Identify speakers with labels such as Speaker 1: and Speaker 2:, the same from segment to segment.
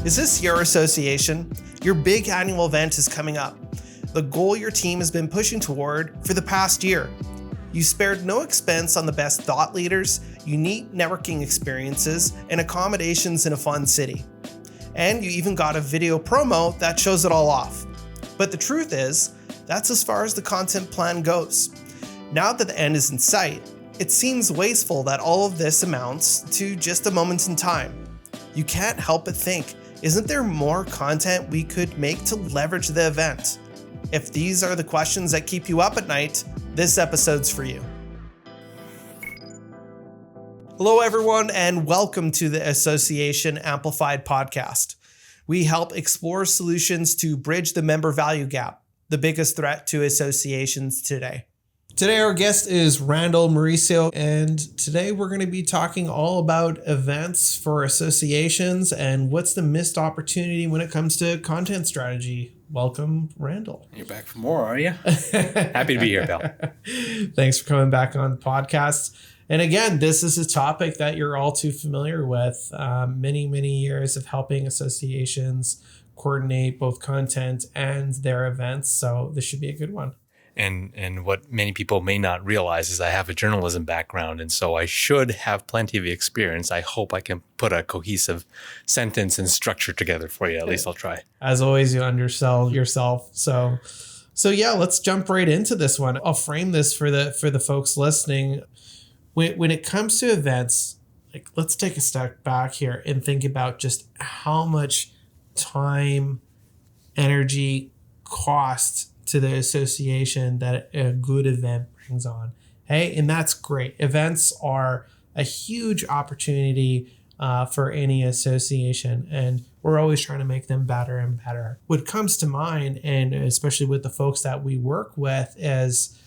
Speaker 1: Is this your association? Your big annual event is coming up. The goal your team has been pushing toward for the past year. You spared no expense on the best thought leaders, unique networking experiences, and accommodations in a fun city. And you even got a video promo that shows it all off. But the truth is, that's as far as the content plan goes. Now that the end is in sight, it seems wasteful that all of this amounts to just a moment in time. You can't help but think, isn't there more content we could make to leverage the event? If these are the questions that keep you up at night, this episode's for you. Hello, everyone, and welcome to the Association Amplified podcast. We help explore solutions to bridge the member value gap, the biggest threat to associations today. Today, our guest is Randell Mauricio, and today we're going to be talking all about events for associations and what's the missed opportunity when it comes to content strategy. Welcome, Randell.
Speaker 2: You're back for more, are you? Happy to be here, Bill.
Speaker 1: Thanks for coming back on the podcast. And again, this is a topic that you're all too familiar with. Many years of helping associations coordinate both content and their events. So this should be a good one.
Speaker 2: And what many people may not realize is I have a journalism background, and so I should have plenty of experience. I hope I can put a cohesive sentence and structure together for you. At least I'll try.
Speaker 1: As always, you undersell yourself. So yeah, let's jump right into this one. I'll frame this for the folks listening. When it comes to events, like, let's take a step back here and think about just how much time, energy, cost to the association that a good event brings on. Hey, and that's great. Events are a huge opportunity for any association, and we're always trying to make them better and better. What comes to mind, and especially with the folks that we work with, is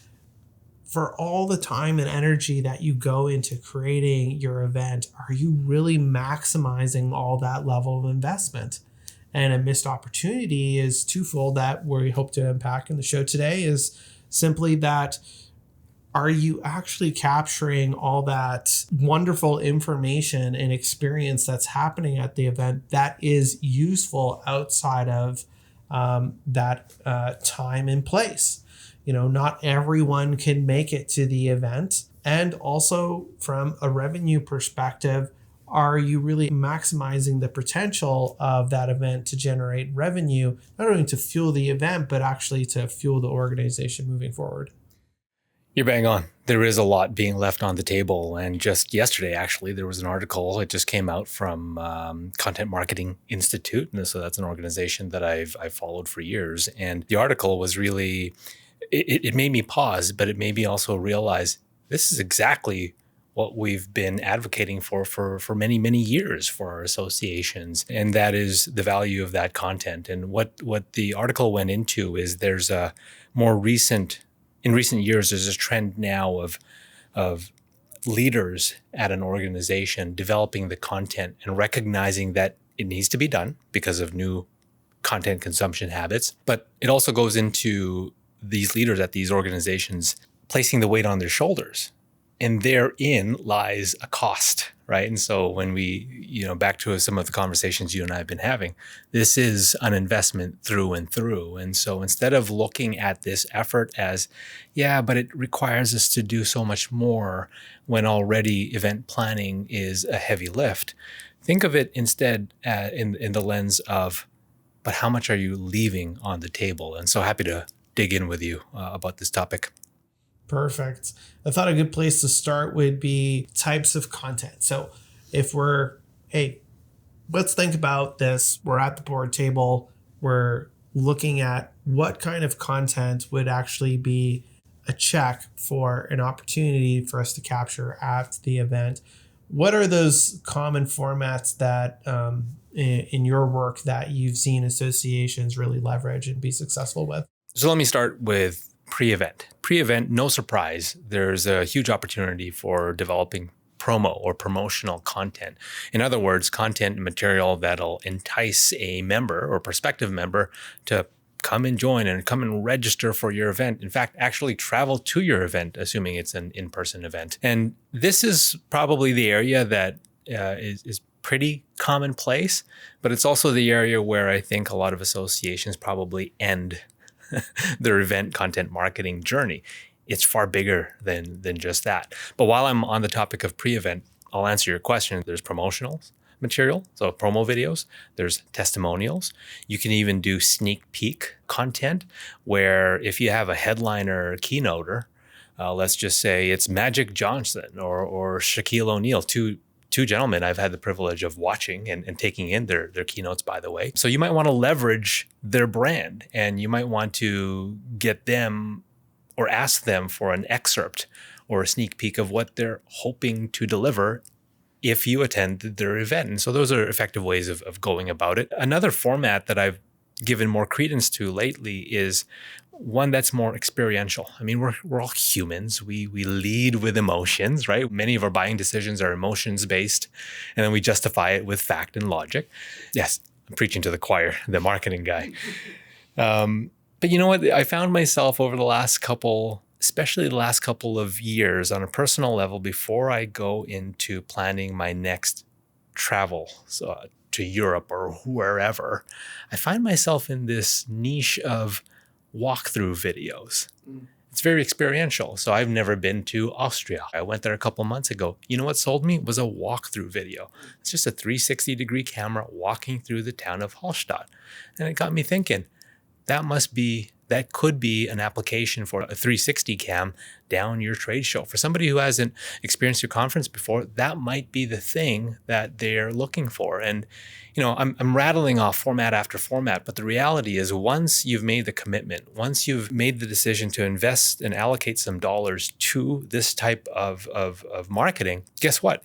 Speaker 1: for all the time and energy that you go into creating your event, are you really maximizing all that level of investment? And a missed opportunity is twofold that we hope to unpack in the show today is simply that, are you actually capturing all that wonderful information and experience that's happening at the event that is useful outside of that time and place? You know, not everyone can make it to the event. And also from a revenue perspective, are you really maximizing the potential of that event to generate revenue, not only to fuel the event, but actually to fuel the organization moving forward?
Speaker 2: You're bang on. There is a lot being left on the table. And just yesterday, actually, there was an article. It just came out from Content Marketing Institute. And so that's an organization that I've followed for years. And the article was really, it made me pause, but it made me also realize this is exactly what we've been advocating for many years for our associations. And that is the value of that content. And what the article went into is there's a in recent years, there's a trend now of leaders at an organization developing the content and recognizing that it needs to be done because of new content consumption habits. But it also goes into these leaders at these organizations placing the weight on their shoulders. And therein lies a cost, right? And so when we, back to some of the conversations you and I have been having, this is an investment through and through. And so instead of looking at this effort as, but it requires us to do so much more when already event planning is a heavy lift, think of it instead in the lens of, but how much are you leaving on the table? And so happy to dig in with you about this topic.
Speaker 1: Perfect. I thought a good place to start would be types of content. So if let's think about this. We're at the board table. We're looking at what kind of content would actually be a check for an opportunity for us to capture at the event. What are those common formats that in your work that you've seen associations really leverage and be successful with?
Speaker 2: So let me start with pre-event. Pre-event, no surprise, there's a huge opportunity for developing promo or promotional content. In other words, content and material that'll entice a member or prospective member to come and join and come and register for your event. In fact, actually travel to your event, assuming it's an in-person event. And this is probably the area that is pretty commonplace, but it's also the area where I think a lot of associations probably end their event content marketing journey. It's far bigger than just that. But while I'm on the topic of pre-event, I'll answer your question. There's promotional material, so promo videos. There's testimonials. You can even do sneak peek content where if you have a headliner keynoter, let's just say it's Magic Johnson or Shaquille O'Neal, two gentlemen I've had the privilege of watching and taking in their keynotes, by the way. So you might want to leverage their brand, and you might want to get them or ask them for an excerpt or a sneak peek of what they're hoping to deliver if you attend their event. And so those are effective ways of going about it. Another format that I've given more credence to lately is one that's more experiential. I mean, we're all humans. We lead with emotions, right? Many of our buying decisions are emotions based, and then we justify it with fact and logic. Yes, I'm preaching to the choir, the marketing guy. But you know what? I found myself over the last couple, especially the last couple of years on a personal level, before I go into planning my next travel to Europe or wherever, I find myself in this niche of walkthrough videos. It's very experiential. So I've never been to Austria. I went there a couple months ago. You know what sold me? It was a walkthrough video. It's just a 360-degree camera walking through the town of Hallstatt. And it got me thinking, that could be an application for a 360 cam down your trade show. For somebody who hasn't experienced your conference before, that might be the thing that they're looking for. And, you know, I'm rattling off format after format, but the reality is once you've made the commitment, once you've made the decision to invest and allocate some dollars to this type of marketing, guess what?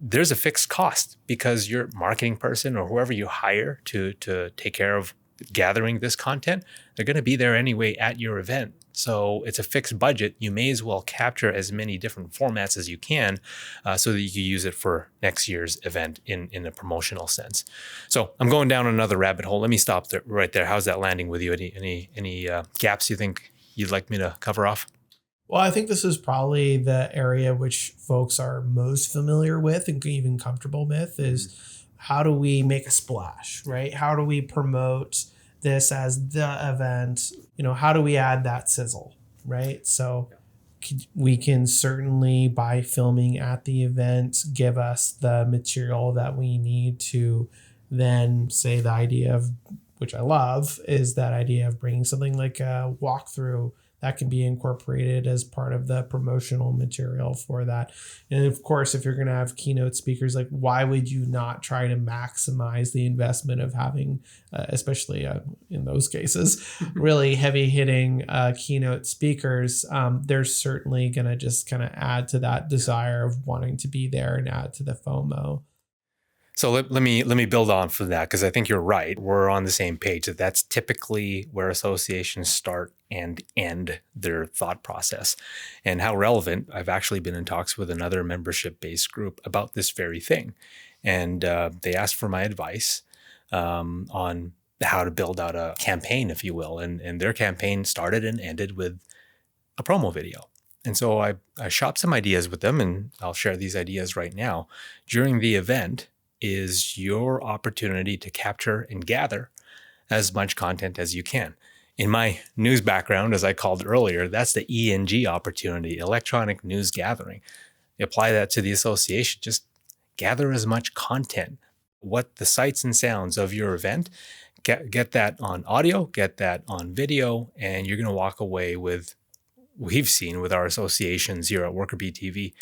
Speaker 2: There's a fixed cost because your marketing person or whoever you hire to take care of gathering this content, they're going to be there anyway at your event. So it's a fixed budget. You may as well capture as many different formats as you can so that you can use it for next year's event in a promotional sense. So I'm going down another rabbit hole. Let me stop there, right there. How's that landing with you? Any gaps you think you'd like me to cover off?
Speaker 1: Well, I think this is probably the area which folks are most familiar with and even comfortable with is how do we make a splash, right? How do we promote this as the event? You know, how do we add that sizzle, right? So we can certainly, by filming at the event, give us the material that we need to then say the idea of, which I love, is that idea of bringing something like a walkthrough that can be incorporated as part of the promotional material for that. And of course, if you're going to have keynote speakers, like why would you not try to maximize the investment of having, especially in those cases, really heavy hitting keynote speakers? They're certainly going to just kind of add to that desire of wanting to be there and add to the FOMO.
Speaker 2: So let me build on from that, because I think you're right. We're on the same page. That's typically where associations start and end their thought process. And how relevant, I've actually been in talks with another membership-based group about this very thing. And they asked for my advice on how to build out a campaign, if you will. And their campaign started and ended with a promo video. And so I shopped some ideas with them, and I'll share these ideas right now. During the event is your opportunity to capture and gather as much content as you can. In my news background, as I called earlier, that's the ENG opportunity, electronic news gathering. You apply that to the association, just gather as much content, what the sights and sounds of your event, get that on audio, get that on video, and you're going to walk away with, we've seen with our associations here at Worker BTV,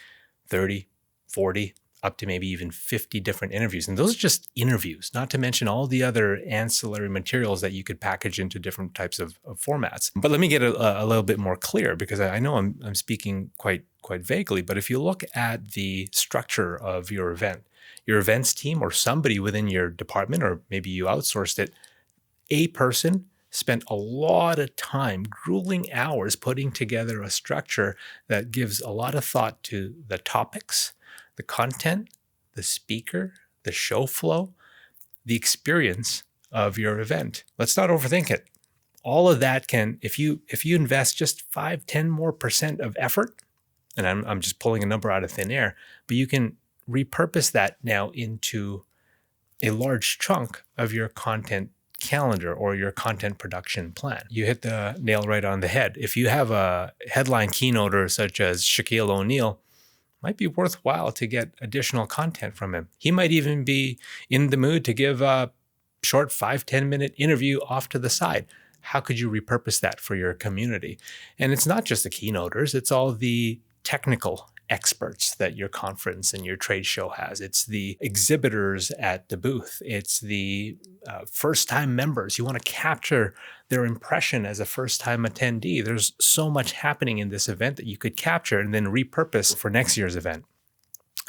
Speaker 2: 30, 40, up to maybe even 50 different interviews. And those are just interviews, not to mention all the other ancillary materials that you could package into different types of formats. But let me get a little bit more clear, because I know I'm speaking quite vaguely, but if you look at the structure of your events team or somebody within your department, or maybe you outsourced it, a person spent a lot of time, grueling hours, putting together a structure that gives a lot of thought to the topics, the content, the speaker, the show flow, the experience of your event. Let's not overthink it. all of that can, if you invest just 5-10% more of effort, and I'm just pulling a number out of thin air, but you can repurpose that now into a large chunk of your content calendar or your content production plan. You hit the nail right on the head. If you have a headline keynoter such as Shaquille O'Neal, it might be worthwhile to get additional content from him. He might even be in the mood to give a short 5-10 minute interview off to the side. How could you repurpose that for your community? And it's not just the keynoters, it's all the technical experts that your conference and your trade show has. It's the exhibitors at the booth. It's the first-time members. You want to capture their impression as a first-time attendee. There's so much happening in this event that you could capture and then repurpose for next year's event.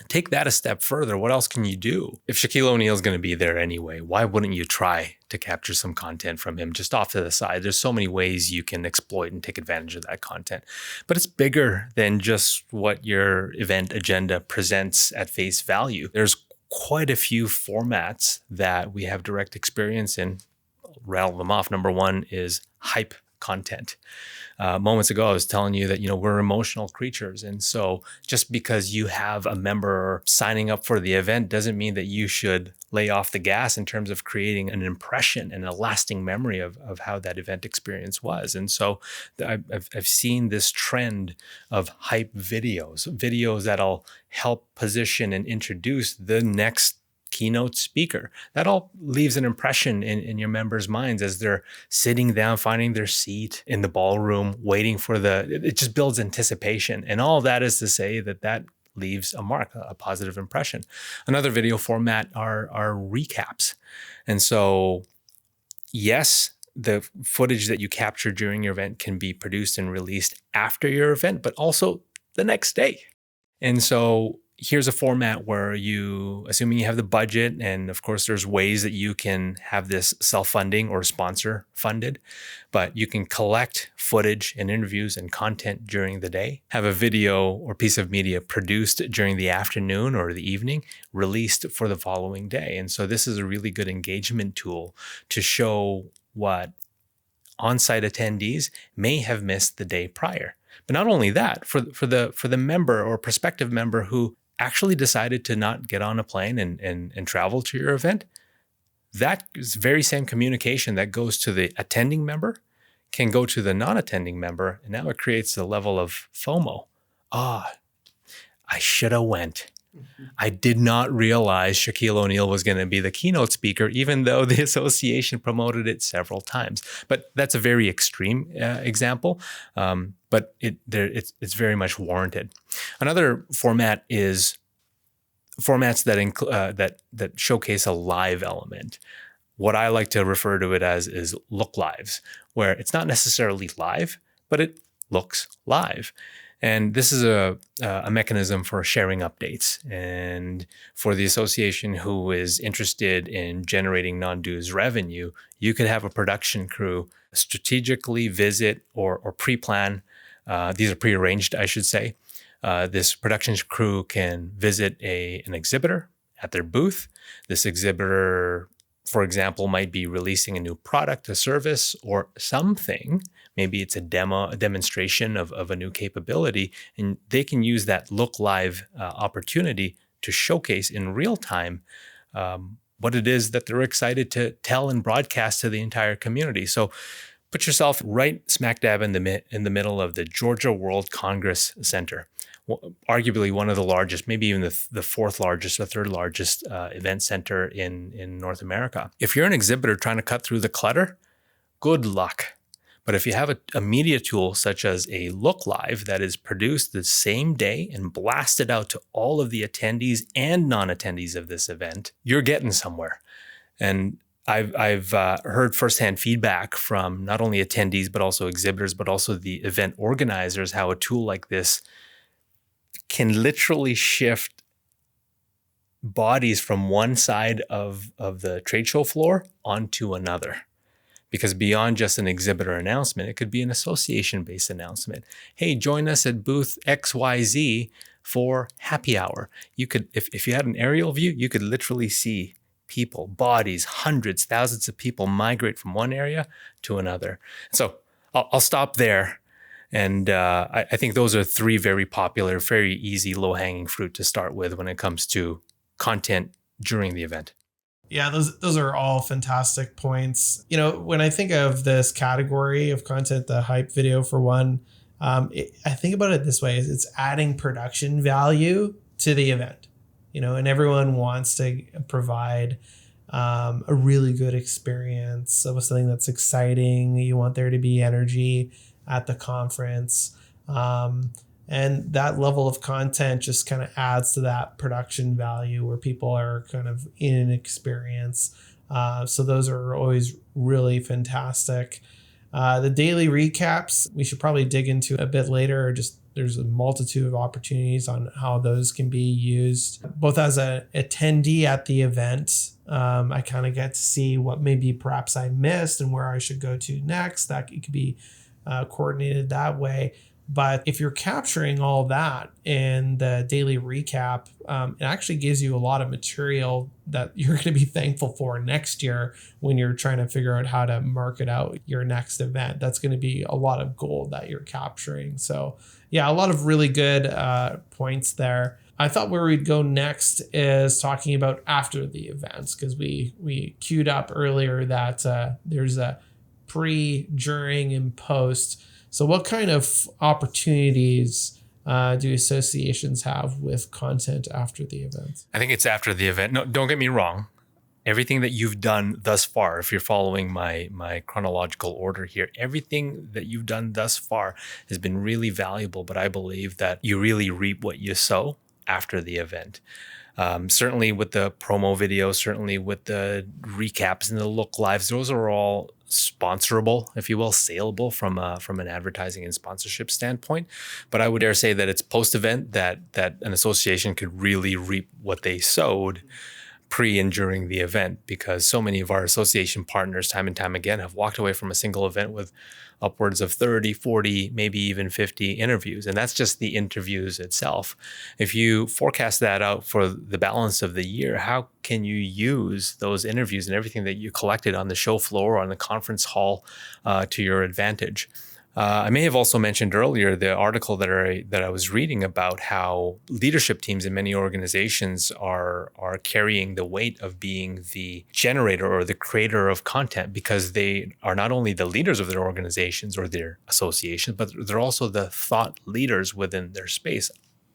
Speaker 2: Take that a step further. What else can you do? If Shaquille O'Neal is going to be there anyway, why wouldn't you try to capture some content from him just off to the side? There's so many ways you can exploit and take advantage of that content. But it's bigger than just what your event agenda presents at face value. There's quite a few formats that we have direct experience in. I'll rattle them off. Number one is hype content. Moments ago, I was telling you that, we're emotional creatures. And so just because you have a member signing up for the event doesn't mean that you should lay off the gas in terms of creating an impression and a lasting memory of how that event experience was. And so I've seen this trend of hype videos that'll help position and introduce the next keynote speaker. That all leaves an impression in your members' minds as they're sitting down, finding their seat in the ballroom, waiting for it just builds anticipation. And all that is to say that leaves a mark, a positive impression. Another video format are recaps. And so, yes, the footage that you capture during your event can be produced and released after your event, but also the next day. And so here's a format where assuming you have the budget, and of course there's ways that you can have this self-funding or sponsor funded, but you can collect footage and interviews and content during the day, have a video or piece of media produced during the afternoon or the evening, released for the following day. And so this is a really good engagement tool to show what on-site attendees may have missed the day prior. But not only that, for the member or prospective member who actually decided to not get on a plane and travel to your event, that very same communication that goes to the attending member can go to the non-attending member. And now it creates a level of FOMO. I should have went. I did not realize Shaquille O'Neal was going to be the keynote speaker, even though the association promoted it several times. But that's a very extreme example, but it's very much warranted. Another format is formats that showcase a live element. What I like to refer to it as is look lives, where it's not necessarily live, but it looks live. And this is a mechanism for sharing updates. And for the association who is interested in generating non-dues revenue, you could have a production crew strategically visit or pre-plan. These are pre-arranged, I should say. This production crew can visit an exhibitor at their booth. This exhibitor, for example, might be releasing a new product, a service, or something. Maybe it's a demonstration of a new capability, and they can use that look live opportunity to showcase in real time what it is that they're excited to tell and broadcast to the entire community. So put yourself right smack dab in the middle of the Georgia World Congress Center, arguably one of the largest, maybe even the fourth largest or third largest event center in North America. If you're an exhibitor trying to cut through the clutter, good luck. But if you have a media tool such as a Look Live that is produced the same day and blasted out to all of the attendees and non-attendees of this event, you're getting somewhere. And I've heard firsthand feedback from not only attendees, but also exhibitors, but also the event organizers, how a tool like this can literally shift bodies from one side of the trade show floor onto another. Because beyond just an exhibitor announcement, it could be an association-based announcement. Hey, join us at booth XYZ for happy hour. You could, if you had an aerial view, you could literally see people, bodies, hundreds, thousands of people migrate from one area to another. So I'll stop there. And I think those are three very popular, very easy, low-hanging fruit to start with when it comes to content during the event.
Speaker 1: Yeah, those are all fantastic points. When I think of this category of content, the hype video for one, I think about it this way: it's adding production value to the event. And everyone wants to provide a really good experience of something that's exciting. You want there to be energy at the conference. And that level of content just kind of adds to that production value where people are kind of in an experience. So those are always really fantastic. The daily recaps, we should probably dig into a bit later. There's a multitude of opportunities on how those can be used. Both as an attendee at the event, I kind of get to see what maybe perhaps I missed and where I should go to next. That it could be coordinated that way. But if you're capturing all that in the daily recap, it actually gives you a lot of material that you're going to be thankful for next year when you're trying to figure out how to market out your next event. That's going to be a lot of gold that you're capturing. So yeah, a lot of really good points there. I thought where we'd go next is talking about after the events, because we queued up earlier that there's a pre, during, and post. So what kind of opportunities do associations have with content after the event?
Speaker 2: I think it's after the event. No, don't get me wrong. Everything that you've done thus far, if you're following my chronological order here, everything that you've done thus far has been really valuable, but I believe that you really reap what you sow after the event. Certainly with the promo videos, certainly with the recaps and the look lives, those are all sponsorable, if you will, saleable from an advertising and sponsorship standpoint. But I would dare say that it's post-event that an association could really reap what they sowed pre and during the event, because so many of our association partners time and time again have walked away from a single event with upwards of 30, 40, maybe even 50 interviews. And that's just the interviews itself. If you forecast that out for the balance of the year, how can you use those interviews and everything that you collected on the show floor or on the conference hall to your advantage? I may have also mentioned earlier the article that I was reading about how leadership teams in many organizations are carrying the weight of being the generator or the creator of content, because they are not only the leaders of their organizations or their associations, but they're also the thought leaders within their space.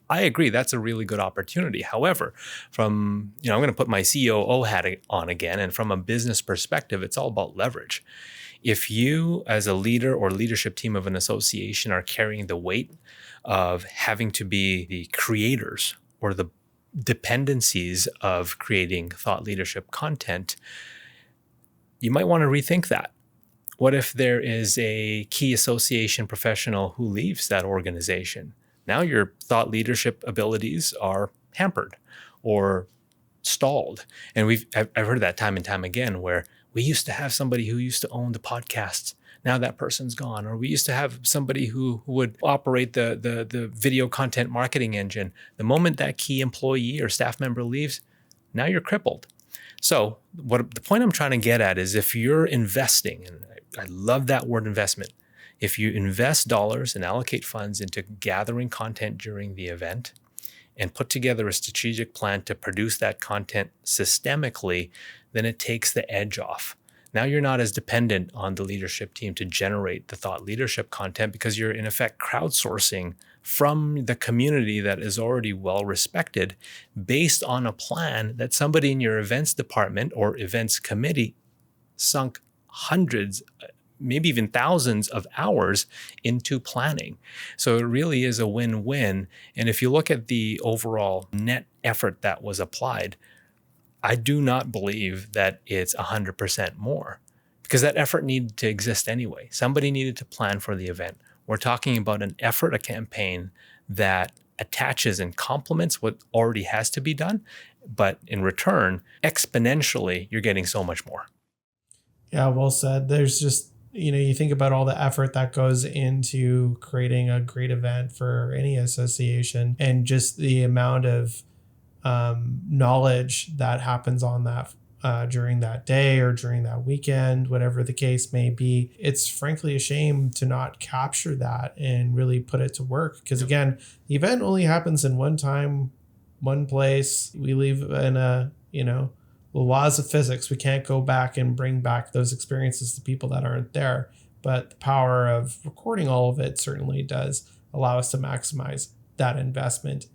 Speaker 2: I agree, that's a really good opportunity. However, I'm going to put my COO hat on again, and from a business perspective, it's all about leverage. If you, as a leader or leadership team of an association, are carrying the weight of having to be the creators or the dependencies of creating thought leadership content, you might want to rethink that. What if there is a key association professional who leaves that organization? Now your thought leadership abilities are hampered or stalled. And I've heard that time and time again, where we used to have somebody who used to own the podcasts. Now that person's gone. Or we used to have somebody who would operate the video content marketing engine. The moment that key employee or staff member leaves, now you're crippled. So the point I'm trying to get at is, if you're investing, and I love that word investment, if you invest dollars and allocate funds into gathering content during the event and put together a strategic plan to produce that content systemically, then it takes the edge off. Now you're not as dependent on the leadership team to generate the thought leadership content, because you're in effect crowdsourcing from the community that is already well respected based on a plan that somebody in your events department or events committee sunk hundreds, maybe even thousands of hours into planning. So it really is a win-win. And if you look at the overall net effort that was applied, I do not believe that it's 100% more, because that effort needed to exist anyway. Somebody needed to plan for the event. We're talking about an effort, a campaign that attaches and complements what already has to be done, but in return, exponentially, you're getting so much more.
Speaker 1: Yeah, well said. There's just, you think about all the effort that goes into creating a great event for any association, and just the amount of knowledge that happens on that during that day or during that weekend, whatever the case may be. It's frankly a shame to not capture that and really put it to work. Because again, the event only happens in one time, one place. We live in the laws of physics. We can't go back and bring back those experiences to people that aren't there. But the power of recording all of it certainly does allow us to maximize that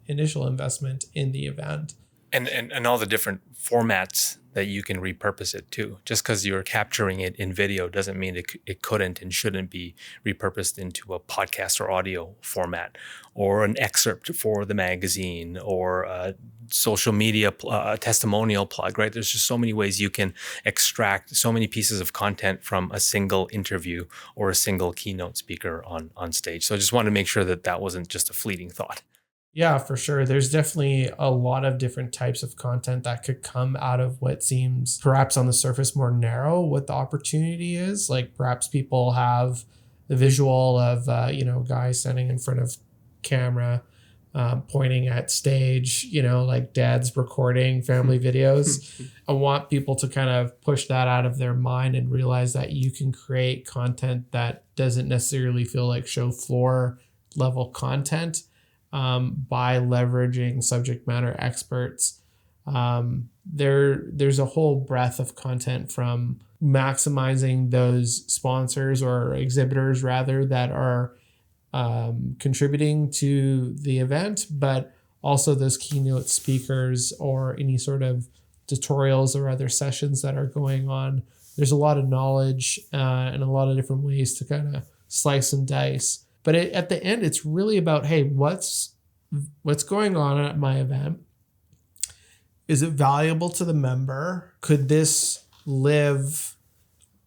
Speaker 1: initial investment in the event.
Speaker 2: And all the different formats that you can repurpose it to. Just because you're capturing it in video doesn't mean it couldn't and shouldn't be repurposed into a podcast or audio format, or an excerpt for the magazine, or a social media testimonial plug, right? There's just so many ways you can extract so many pieces of content from a single interview or a single keynote speaker on stage. So I just wanted to make sure that wasn't just a fleeting thought.
Speaker 1: Yeah, for sure. There's definitely a lot of different types of content that could come out of what seems perhaps on the surface more narrow what the opportunity is. Like perhaps people have the visual of, guys standing in front of camera, pointing at stage, like dad's recording family videos. I want people to kind of push that out of their mind and realize that you can create content that doesn't necessarily feel like show floor level content. By leveraging subject matter experts. There's a whole breadth of content from maximizing those sponsors or exhibitors rather that are contributing to the event, but also those keynote speakers or any sort of tutorials or other sessions that are going on. There's a lot of knowledge and a lot of different ways to kind of slice and dice. But at the end, it's really about, hey, what's going on at my event? Is it valuable to the member? Could this live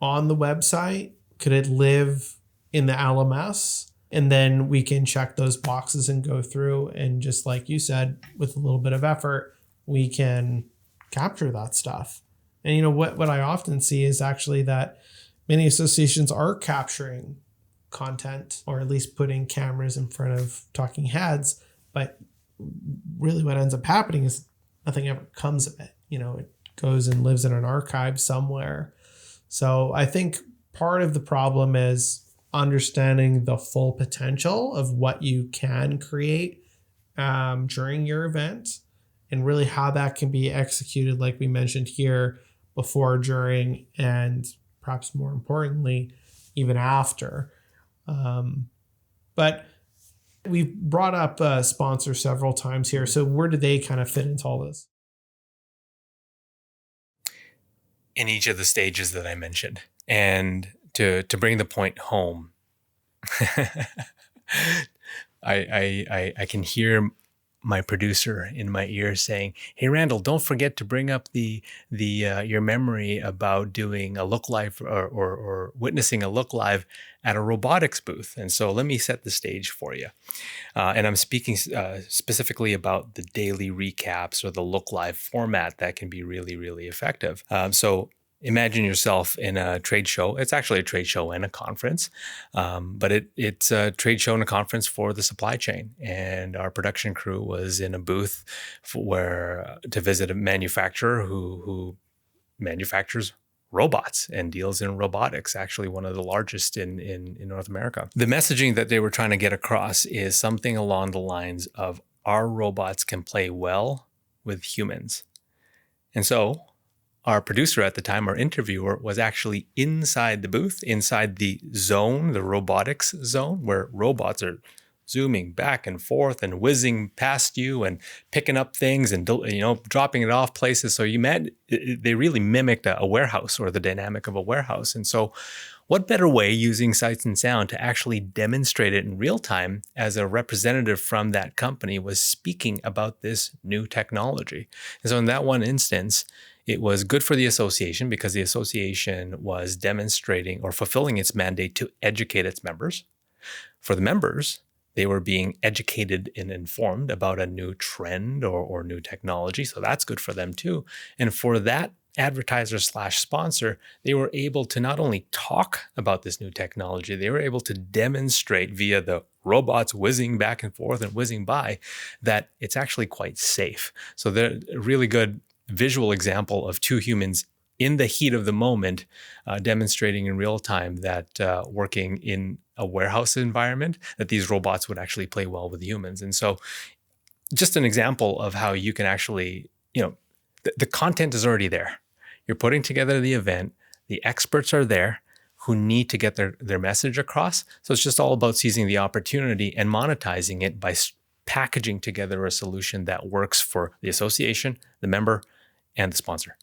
Speaker 1: on the website? Could it live in the LMS? And then we can check those boxes and go through. And just like you said, with a little bit of effort, we can capture that stuff. And what I often see is actually that many associations are capturing content, or at least putting cameras in front of talking heads, but really what ends up happening is nothing ever comes of it. It goes and lives in an archive somewhere. So I think part of the problem is understanding the full potential of what you can create during your event, and really how that can be executed, like we mentioned here, before, during, and perhaps more importantly, even after. But we've brought up sponsors several times here. So where do they kind of fit into all this?
Speaker 2: In each of the stages that I mentioned. And to bring the point home, I can hear my producer in my ear saying, "Hey, Randell, don't forget to bring up your memory about doing a look live or witnessing a look live at a robotics booth." And so let me set the stage for you. And I'm speaking specifically about the daily recaps or the look live format that can be really, really effective. So imagine yourself in a trade show. It's actually a trade show and a conference, but it's a trade show and a conference for the supply chain. And our production crew was in a booth to visit a manufacturer who manufactures robots and deals in robotics, actually one of the largest in North America. The messaging that they were trying to get across is something along the lines of, our robots can play well with humans. And so our producer at the time, our interviewer, was actually inside the booth, inside the zone, the robotics zone, where robots are zooming back and forth and whizzing past you and picking up things and dropping it off places. So they really mimicked a warehouse, or the dynamic of a warehouse. And so what better way, using sights and sound, to actually demonstrate it in real time as a representative from that company was speaking about this new technology. And so in that one instance, it was good for the association because the association was demonstrating or fulfilling its mandate to educate its members. For the members, they were being educated and informed about a new trend or new technology. So that's good for them too. And for that advertiser / sponsor, they were able to not only talk about this new technology, they were able to demonstrate via the robots whizzing back and forth and whizzing by that it's actually quite safe. So they're a really good visual example of two humans in the heat of the moment, demonstrating in real time that working in a warehouse environment, that these robots would actually play well with humans. And so just an example of how you can actually, the content is already there. You're putting together the event. The experts are there who need to get their message across. So it's just all about seizing the opportunity and monetizing it by packaging together a solution that works for the association, the member, and the sponsor.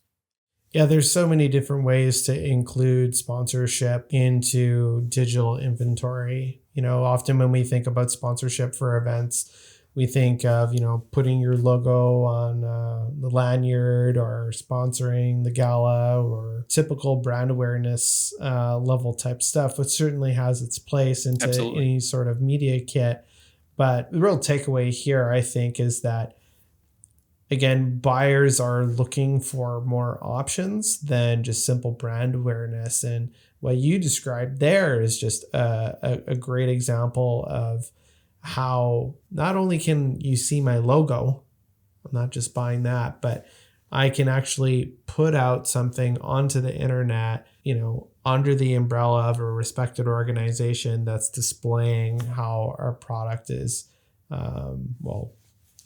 Speaker 1: Yeah, there's so many different ways to include sponsorship into digital inventory. Often when we think about sponsorship for events, we think of, putting your logo on the lanyard or sponsoring the gala or typical brand awareness level type stuff, which certainly has its place into
Speaker 2: Absolutely.
Speaker 1: any sort of media kit. But the real takeaway here, I think, is that, again, buyers are looking for more options than just simple brand awareness. And what you described there is just a great example of how not only can you see my logo, I'm not just buying that, but I can actually put out something onto the internet, under the umbrella of a respected organization that's displaying how our product is, in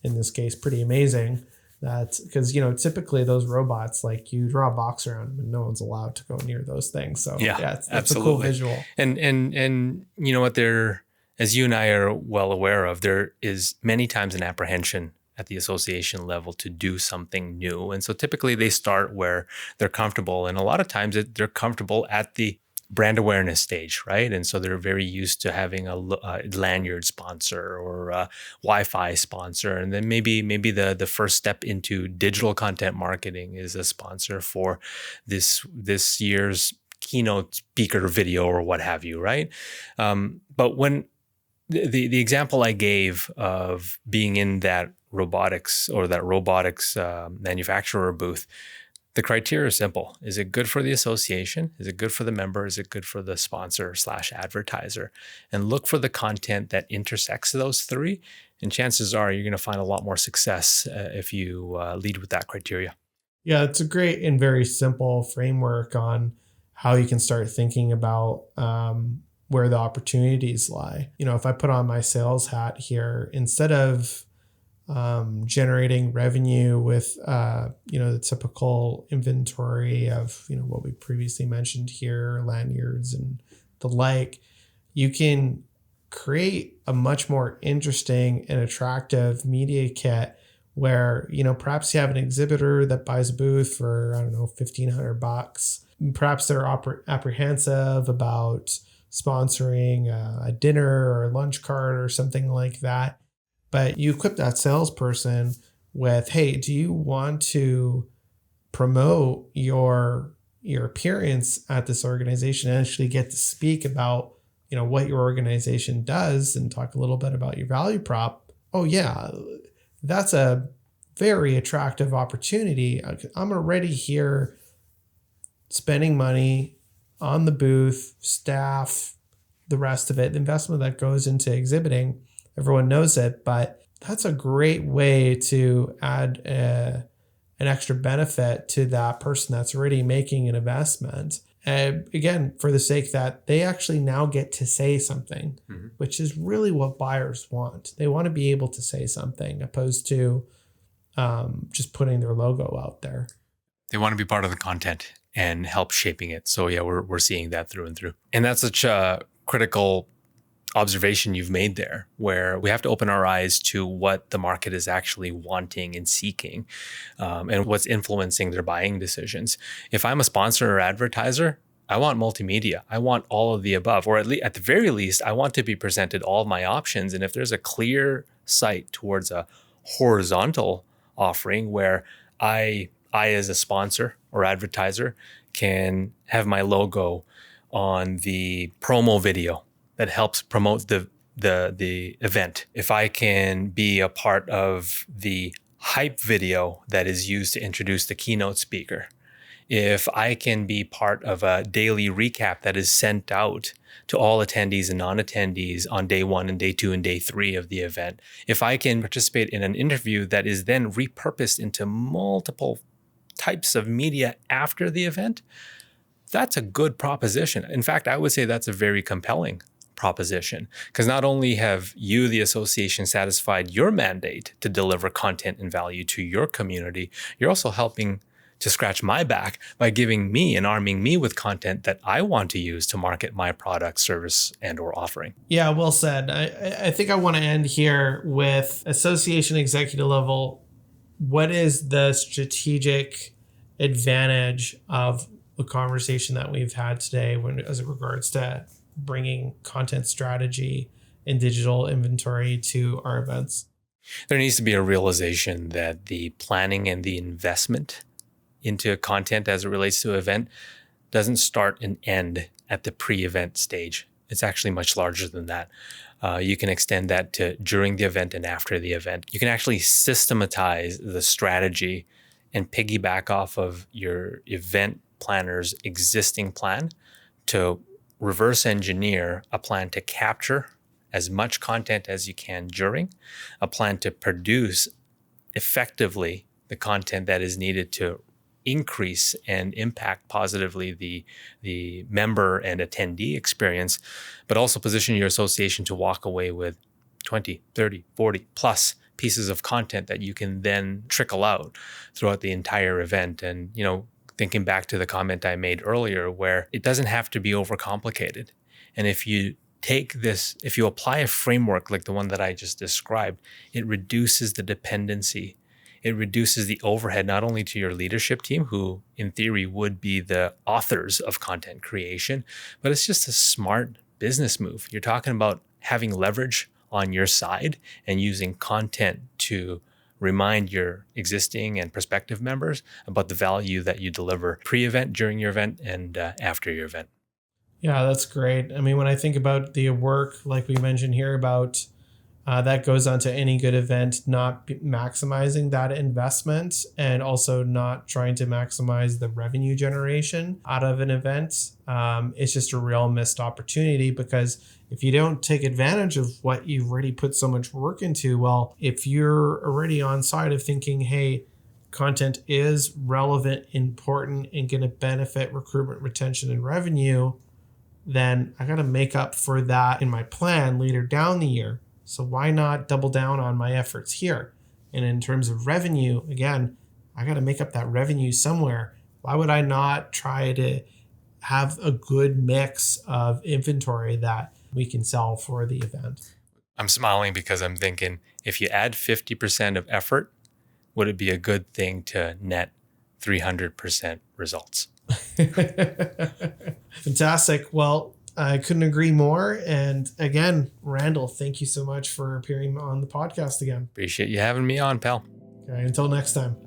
Speaker 1: this case, pretty amazing. That's because, typically those robots, like you draw a box around them and no one's allowed to go near those things. So that's a cool visual.
Speaker 2: And you know what, as you and I are well aware of, there is many times an apprehension at the association level to do something new. And so typically they start where they're comfortable. And a lot of times they're comfortable at the brand awareness stage, right? And so they're very used to having a lanyard sponsor or a Wi-Fi sponsor. And then maybe the first step into digital content marketing is a sponsor for this year's keynote speaker video or what have you, right? But when the example I gave of being in that robotics manufacturer booth, the criteria is simple. Is it good for the association? Is it good for the member? Is it good for the sponsor/advertiser? And look for the content that intersects those three. And chances are you're going to find a lot more success if you lead with that criteria.
Speaker 1: Yeah, it's a great and very simple framework on how you can start thinking about where the opportunities lie. If I put on my sales hat here, instead of generating revenue with the typical inventory of what we previously mentioned here, lanyards and the like, you can create a much more interesting and attractive media kit where perhaps you have an exhibitor that buys a booth for $1,500. Perhaps they're apprehensive about sponsoring a dinner or a lunch cart or something like that. But you equip that salesperson with, hey, do you want to promote your appearance at this organization and actually get to speak about, what your organization does and talk a little bit about your value prop? Oh yeah, that's a very attractive opportunity. I'm already here spending money on the booth, staff, the rest of it, the investment that goes into exhibiting. Everyone knows it, but that's a great way to add an extra benefit to that person that's already making an investment. Again, for the sake that they actually now get to say something, which is really what buyers want. They want to be able to say something opposed to just putting their logo out there.
Speaker 2: They want to be part of the content and help shaping it. So yeah, we're seeing that through and through. And that's such a critical observation you've made there, where we have to open our eyes to what the market is actually wanting and seeking, and what's influencing their buying decisions. If I'm a sponsor or advertiser, I want multimedia. I want all of the above, or at the very least, I want to be presented all of my options. And if there's a clear sight towards a horizontal offering where I as a sponsor or advertiser can have my logo on the promo video that helps promote the event. If I can be a part of the hype video that is used to introduce the keynote speaker, if I can be part of a daily recap that is sent out to all attendees and non-attendees on day 1 and day 2 and day 3 of the event, if I can participate in an interview that is then repurposed into multiple types of media after the event, that's a good proposition. In fact, I would say that's a very compelling proposition, because not only have you, the association, satisfied your mandate to deliver content and value to your community, you're also helping to scratch my back by giving me and arming me with content that I want to use to market my product, service, and or offering.
Speaker 1: Yeah, well said. I think I want to end here with association executive level. What is the strategic advantage of the conversation that we've had today as it regards to bringing content strategy and digital inventory to our events?
Speaker 2: There needs to be a realization that the planning and the investment into content as it relates to an event doesn't start and end at the pre-event stage. It's actually much larger than that. You can extend that to during the event and after the event. You can actually systematize the strategy and piggyback off of your event planner's existing plan to reverse engineer a plan to capture as much content as you can during, a plan to produce effectively the content that is needed to increase and impact positively the member and attendee experience, but also position your association to walk away with 20, 30, 40 plus pieces of content that you can then trickle out throughout the entire event. And, thinking back to the comment I made earlier, where it doesn't have to be overcomplicated. And if you apply a framework like the one that I just described, it reduces the dependency. It reduces the overhead, not only to your leadership team, who in theory would be the authors of content creation, but it's just a smart business move. You're talking about having leverage on your side and using content to remind your existing and prospective members about the value that you deliver pre-event, during your event, and after your event.
Speaker 1: Yeah, that's great. I mean, when I think about the work, like we mentioned here, about that goes on to any good event, not maximizing that investment and also not trying to maximize the revenue generation out of an event. It's just a real missed opportunity, because if you don't take advantage of what you've already put so much work into, well, if you're already on side of thinking, hey, content is relevant, important, and going to benefit recruitment, retention, and revenue, then I got to make up for that in my plan later down the year. So why not double down on my efforts here? And in terms of revenue, again, I got to make up that revenue somewhere. Why would I not try to have a good mix of inventory that we can sell for the event?
Speaker 2: I'm smiling because I'm thinking, if you add 50% of effort, would it be a good thing to net 300% results?
Speaker 1: Fantastic. Well, I couldn't agree more. And again, Randell, thank you so much for appearing on the podcast again.
Speaker 2: Appreciate you having me on, pal.
Speaker 1: Okay, until next time.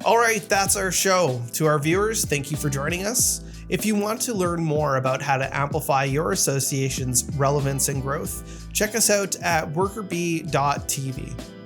Speaker 1: All right, that's our show. To our viewers, thank you for joining us. If you want to learn more about how to amplify your association's relevance and growth, check us out at workerbee.tv.